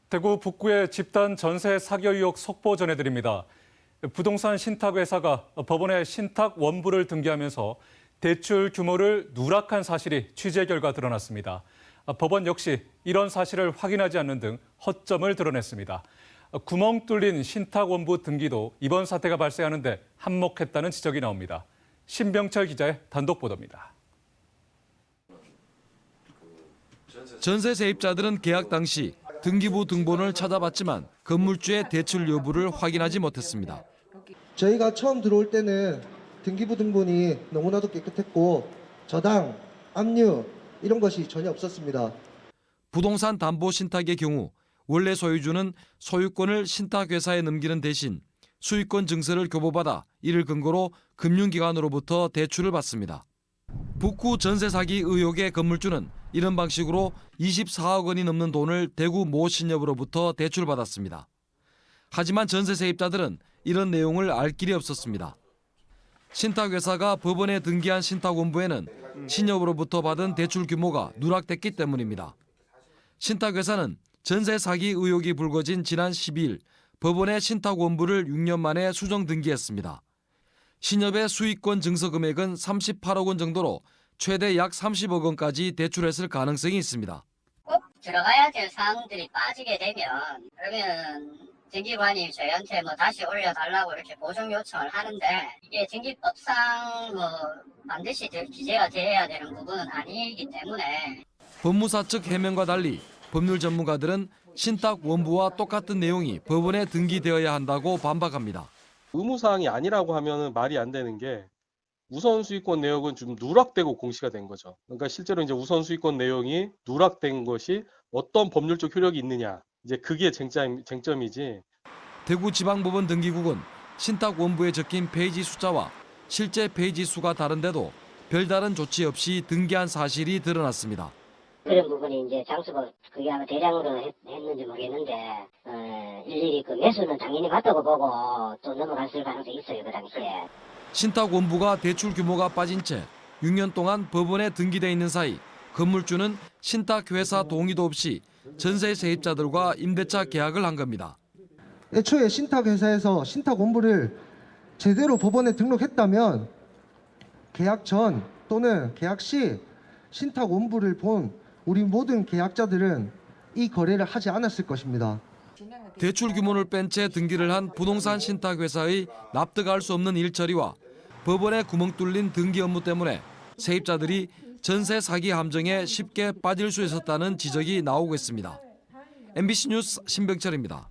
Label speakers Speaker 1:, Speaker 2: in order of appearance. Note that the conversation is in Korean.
Speaker 1: 대구 북구의 집단 전세 사기 의혹 속보 전해드립니다. 부동산 신탁회사가 법원에 신탁 원부를 등기하면서 대출 규모를 누락한 사실이 취재 결과 드러났습니다. 법원 역시 이런 사실을 확인하지 않는 등 허점을 드러냈습니다. 구멍 뚫린 신탁 원부 등기도 이번 사태가 발생하는 데 한몫했다는 지적이 나옵니다. 신병철 기자의 단독 보도입니다.
Speaker 2: 전세 세입자들은 계약 당시 등기부 등본을 찾아봤지만 건물주의 대출 여부를 확인하지 못했습니다.
Speaker 3: 저희가 처음 들어올 때는 등기부 등본이 너무나도 깨끗했고 저당, 압류 이런 것이 전혀 없었습니다.
Speaker 2: 부동산 담보 신탁의 경우 원래 소유주는 소유권을 신탁회사에 넘기는 대신 수익권 증서를 교부받아 이를 근거로 금융기관으로부터 대출을 받습니다. 북구 전세 사기 의혹의 건물주는 이런 방식으로 24억 원이 넘는 돈을 대구 모 신협으로부터 대출받았습니다. 하지만 전세 세입자들은 이런 내용을 알 길이 없었습니다. 신탁회사가 법원에 등기한 신탁원부에는 신협으로부터 받은 대출 규모가 누락됐기 때문입니다. 신탁회사는 전세 사기 의혹이 불거진 지난 12일 법원에 신탁원부를 6년 만에 수정 등기했습니다. 신협의 수익권 증서 금액은 38억 원 정도로 최대 약 30억 원까지 대출했을 가능성이 있습니다.
Speaker 4: 꼭 들어가야 될 사항들이 빠지게 되면 그러면 등기관이 저희한테 다시 올려달라고 이렇게 보정 요청을 하는데 이게 등기법상 반드시 기재가 되어야 되는 부분은 아니기 때문에
Speaker 2: 법무사 측 해명과 달리 법률 전문가들은 신탁 원부와 똑같은 내용이 법원에 등기되어야 한다고 반박합니다.
Speaker 5: 의무사항이 아니라고 하면 말이 안 되는 게 우선 수익권 내역은 좀 누락되고 공시가 된 거죠. 그러니까 실제로 이제 우선 수익권 내용이 누락된 것이 어떤 법률적 효력이 있느냐. 이제 그게 쟁점이지.
Speaker 2: 대구지방법원 등기국은 신탁 원부에 적힌 페이지 숫자와 실제 페이지 수가 다른데도 별다른 조치 없이 등기한 사실이 드러났습니다.
Speaker 4: 그런 부분이 이제 장수가 그게 아마 대량으로 했는지 모르겠는데 일일이 그 매수는 당연히 맞다고 보고 또 넘어갔을 가능성이 있어요, 그 당시에.
Speaker 2: 신탁 원부가 대출 규모가 빠진 채 6년 동안 법원에 등기돼 있는 사이 건물주는 신탁회사 동의도 없이 전세 세입자들과 임대차 계약을 한 겁니다.
Speaker 3: 애초에 신탁회사에서 신탁원부를 제대로 법원에 등록했다면 계약 전 또는 계약 시 신탁원부를 본 우리 모든 계약자들은 이 거래를 하지 않았을 것입니다.
Speaker 2: 대출 규모를 뺀 채 등기를 한 부동산 신탁회사의 납득할 수 없는 일처리와 법원에 구멍 뚫린 등기 업무 때문에 세입자들이 전세 사기 함정에 쉽게 빠질 수 있었다는 지적이 나오고 있습니다. MBC 뉴스 신병철입니다.